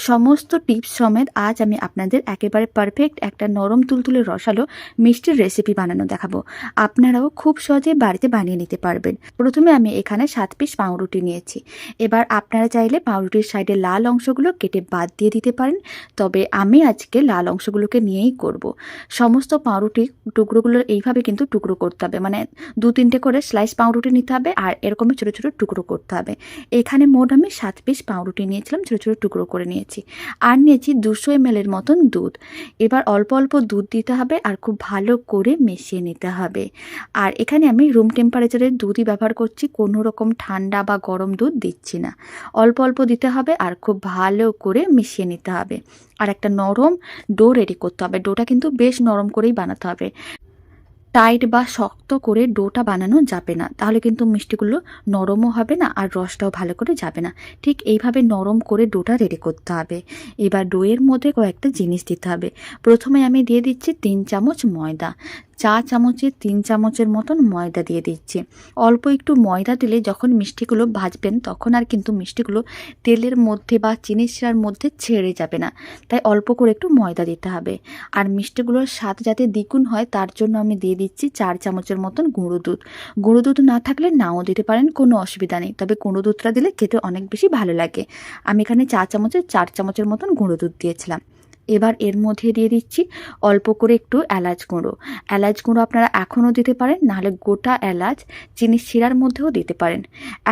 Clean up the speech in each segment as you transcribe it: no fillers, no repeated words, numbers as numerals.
সমস্ত টিপস সমেত আজ আমি আপনাদের একেবারে পারফেক্ট একটা নরম তুলতুলে রসালো মিষ্টির রেসিপি বানানো দেখাবো। আপনারাও খুব সহজে বাড়িতে বানিয়ে নিতে পারবেন। প্রথমে আমি এখানে 7 পিস পাউরুটি নিয়েছি। এবার আপনারা চাইলে পাউরুটির সাইডে লাল অংশগুলো কেটে বাদ দিয়ে দিতে পারেন, তবে আমি আজকে লাল অংশগুলোকে নিয়েই করব। সমস্ত পাউরুটি টুকরোগুলো এইভাবে কিন্তু টুকরো করতে হবে, মানে 2-3টে করে স্লাইস পাউরুটি নিতে হবে আর এরকমই ছোটো ছোটো টুকরো করতে হবে। এখানে মোট আমি 7 পিস পাউরুটি নিয়েছিলাম, ছোটো ছোটো টুকরো করে নিয়েছি। আর নিয়েছি 200 ml এর মতন দুধ। এবার অল্প অল্প দুধ দিতে হবে আর খুব ভালো করে মিশিয়ে নিতে হবে। আর এখানে আমি রুম টেম্পারেচারের দুধই ব্যবহার করছি, কোনো রকম ঠান্ডা বা গরম দুধ দিচ্ছি না। অল্প অল্প দিতে হবে আর খুব ভালো করে মিশিয়ে নিতে হবে। আর একটা নরম ডো রেডি করতে হবে। ডোটা কিন্তু বেশ নরম করেই বানাতে হবে। টাইট বা শক্ত করে ডোটা বানানো যাবে না, তাহলে কিন্তু মিষ্টিগুলো নরমও হবে না আর রসটাও ভালো করে যাবে না। ঠিক এইভাবে নরম করে ডোটা রেডি করতে হবে। এবার ডোয়ের মধ্যে কয়েকটা জিনিস দিতে হবে। প্রথমে আমি দিয়ে দিচ্ছি 3 চামচ ময়দা। চা চামচে 3 চামচের মতন ময়দা দিয়ে দিচ্ছি। অল্প একটু ময়দা দিলে যখন মিষ্টিগুলো ভাজবেন তখন আর কিন্তু মিষ্টিগুলো তেলের মধ্যে বা চিনি শিরার মধ্যে ছেড়ে যাবে না, তাই অল্প করে একটু ময়দা দিতে হবে। আর মিষ্টিগুলোর স্বাদ যাতে দ্বিগুণ হয় তার জন্য আমি দিয়ে দিচ্ছি 4 চামচের মতন গুঁড়ো দুধ। গুঁড়ো দুধ না থাকলে নাও দিতে পারেন, কোনো অসুবিধা নেই, তবে গুঁড়ো দুধটা দিলে খেতে অনেক বেশি ভালো লাগে। আমি এখানে চা চামচে 4 চামচের মতন গুঁড়ো দুধ দিয়েছিলাম। এবার এর মধ্যে দিয়ে দিচ্ছি অল্প করে একটু এলাচ গুঁড়ো। এলাচ গুঁড়ো আপনারা এখনও দিতে পারেন, নাহলে গোটা এলাচ চিনি শিরার মধ্যেও দিতে পারেন।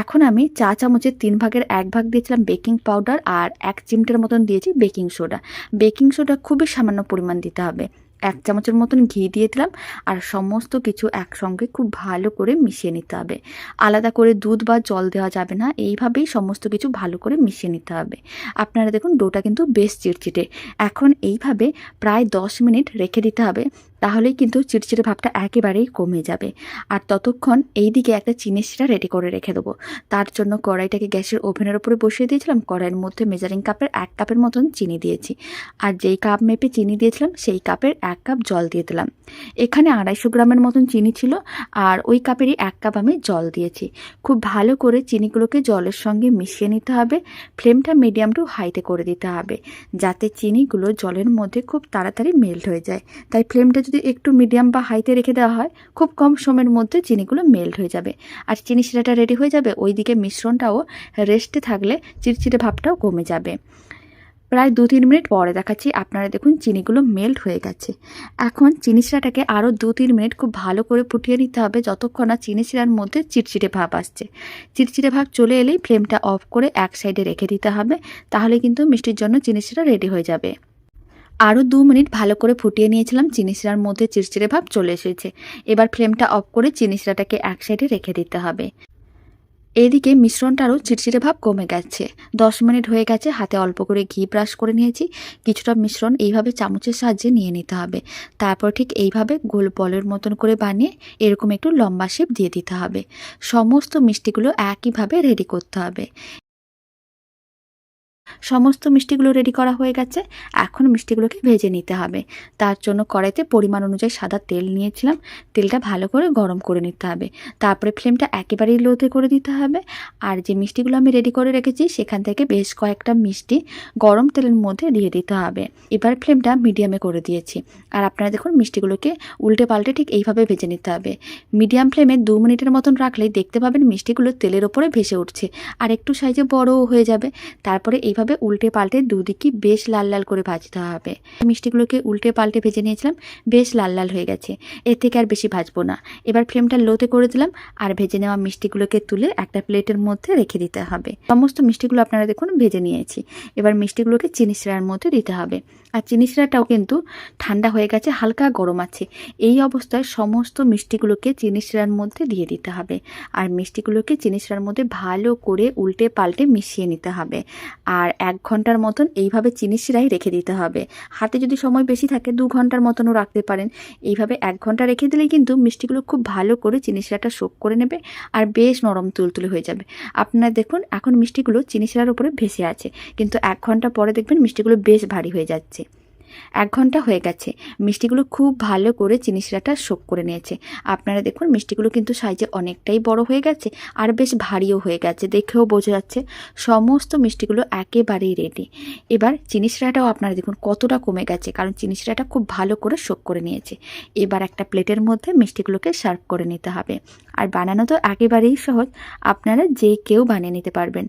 এখন আমি চা চামচের 3 ভাগের 1 ভাগ দিয়েছিলাম বেকিং পাউডার আর 1 চিমটের মতন দিয়েছি বেকিং সোডা। বেকিং সোডা খুবই সামান্য পরিমাণ দিতে হবে। 1 চামচের মতন ঘি দিয়ে দিলাম আর সমস্ত কিছু একসঙ্গে খুব ভালো করে মিশিয়ে নিতে হবে। আলাদা করে দুধ বা জল দেওয়া যাবে না, এইভাবেই সমস্ত কিছু ভালো করে মিশিয়ে নিতে হবে। আপনারা দেখুন ডোটা কিন্তু বেশ চিটচিটে। এখন এইভাবে প্রায় 10 মিনিট রেখে দিতে হবে, তাহলেই কিন্তু চিটচিটে ভাবটা একেবারেই কমে যাবে। আর ততক্ষণ এই দিকে একটা চিনি শিরা রেডি করে রেখে দেবো। তার জন্য কড়াইটাকে গ্যাসের ওভেনের উপরে বসিয়ে দিয়েছিলাম। কড়াইয়ের মধ্যে মেজারিং কাপের 1 কাপের মতন চিনি দিয়েছি আর যেই কাপ মেপে চিনি দিয়েছিলাম সেই কাপের 1 কাপ জল দিয়ে দিলাম। এখানে 250 গ্রামের মতন চিনি ছিল আর ওই কাপেরই 1 কাপ আমি জল দিয়েছি। খুব ভালো করে চিনিগুলোকে জলের সঙ্গে মিশিয়ে নিতে হবে। ফ্লেমটা মিডিয়াম টু হাইতে করে দিতে হবে, যাতে চিনিগুলো জলের মধ্যে খুব তাড়াতাড়ি মেল্ট হয়ে যায়। তাই ফ্লেমটা যদি একটু মিডিয়াম বা হাইতে রেখে দেওয়া হয়, খুব কম সময়ের মধ্যে চিনিগুলো মেল্ট হয়ে যাবে আর চিনি শিরাটা রেডি হয়ে যাবে। ওইদিকে মিশ্রণটাও রেস্টে থাকলে চিটচিটে ভাবটাও কমে যাবে। প্রায় 2-3 মিনিট পরে দেখাচ্ছি, আপনারা দেখুন চিনিগুলো মেল্ট হয়ে গেছে। এখন চিনি শিরাটাকে আরও 2-3 মিনিট খুব ভালো করে ফুটিয়ে নিতে হবে, যতক্ষণ না চিনি শিরার মধ্যে চিটচিটে ভাব আসছে। চিটচিটে ভাব চলে এলেই ফ্লেমটা অফ করে এক সাইডে রেখে দিতে হবে, তাহলে কিন্তু মিষ্টির জন্য চিনি শিরা রেডি হয়ে যাবে। আরও 2 মিনিট ভালো করে ফুটিয়ে নিয়েছিলাম, চিনি শিরার মধ্যে চিটচিটে ভাব চলে এসেছে। এবার ফ্লেমটা অফ করে চিনি শিরাটাকে এক সাইডে রেখে দিতে হবে। এদিকে মিশ্রণটারও চিটচিটে ভাব কমে গেছে। 10 মিনিট হয়ে গেছে। হাতে অল্প করে ঘি ব্রাশ করে নিয়েছি। কিছুটা মিশ্রণ এইভাবে চামচের সাহায্যে নিয়ে নিতে হবে। তারপর ঠিক এইভাবে গোল বলের মতন করে বানিয়ে এরকম একটু লম্বা শেপ দিয়ে দিতে হবে। সমস্ত মিষ্টিগুলো একইভাবে রেডি করতে হবে। সমস্ত মিষ্টিগুলো রেডি করা হয়ে গেছে। এখন মিষ্টিগুলোকে ভেজে নিতে হবে। তার জন্য কড়াইতে পরিমাণ অনুযায়ী সাদা তেল নিয়েছিলাম। তেলটা ভালো করে গরম করে নিতে হবে। তারপরে ফ্লেমটা একেবারেই লোতে করে দিতে হবে। আর যে মিষ্টিগুলো আমি রেডি করে রেখেছি সেখান থেকে বেশ কয়েকটা মিষ্টি গরম তেলের মধ্যে দিয়ে দিতে হবে। এবার ফ্লেমটা মিডিয়ামে করে দিয়েছি। আর আপনারা দেখুন মিষ্টিগুলোকে উল্টে পাল্টে ঠিক এইভাবে ভেজে নিতে হবে। মিডিয়াম ফ্লেমে 2 মিনিটের মতন রাখলেই দেখতে পাবেন মিষ্টিগুলো তেলের ওপরে ভেসে উঠছে আর একটু সাইজে বড়ও হয়ে যাবে। তারপরে এইভাবে উল্টে পাল্টে দুদিকই বেশ লাল লাল করে ভাজতে হবে। মিষ্টিগুলোকে উল্টে পাল্টে ভেজে নিয়েছিলাম, বেশ লাল লাল হয়ে গেছে। এর থেকে আর বেশি ভাজবো না। এবার ফ্লেমটা লোতে করে দিলাম আর ভেজে নেওয়া মিষ্টিগুলোকে তুলে একটা প্লেটের মধ্যে রেখে দিতে হবে। সমস্ত মিষ্টিগুলো আপনারা দেখুন ভেজে নিয়েছি। এবার মিষ্টিগুলোকে চিনি শিরার মধ্যে দিতে হবে। আর চিনি শিরাটাও কিন্তু ঠান্ডা হয়ে গেছে, হালকা গরম আছে। এই অবস্থায় সমস্ত মিষ্টিগুলোকে চিনি শিরার মধ্যে দিয়ে দিতে হবে আর মিষ্টিগুলোকে চিনি শিরার মধ্যে ভালো করে উল্টে পাল্টে মিশিয়ে নিতে হবে। আর 1 ঘন্টার মতন এইভাবে চিনি শিরায় রেখে দিতে হবে। হাতে যদি সময় বেশি থাকে 2 ঘন্টার মতনও রাখতে পারেন। এইভাবে 1 ঘন্টা রেখে দিলেই কিন্তু মিষ্টিগুলো খুব ভালো করে চিনি শিরাটা সোক করে নেবে আর বেশ নরম তুলতুলে হয়ে যাবে। আপনারা দেখুন এখন মিষ্টিগুলো চিনি শিরার উপরে ভেসে আছে, কিন্তু 1 ঘন্টা পরে দেখবেন মিষ্টিগুলো বেশ ভারী হয়ে যাচ্ছে। 1 ঘন্টা হয়ে গেছে। মিষ্টিগুলো খুব ভালো করে চিনি শিরাটা সোক করে নিয়েছে। আপনারা দেখুন মিষ্টিগুলো কিন্তু সাইজে অনেকটাই বড় হয়ে গেছে আর বেশ ভারীও হয়ে গেছে, দেখেও বোঝা যাচ্ছে। সমস্ত মিষ্টিগুলো একেবারেই রেডি। এবার চিনি শিরাটাও আপনারা দেখুন কতটা কমে গেছে, কারণ চিনি শিরাটা খুব ভালো করে সোক করে নিয়েছে। এবার একটা প্লেটের মধ্যে মিষ্টিগুলোকে সার্ভ করে নিতে হবে। আর বানানো তো একেবারেই সহজ, আপনারা যে কেউ বানিয়ে নিতে পারবেন।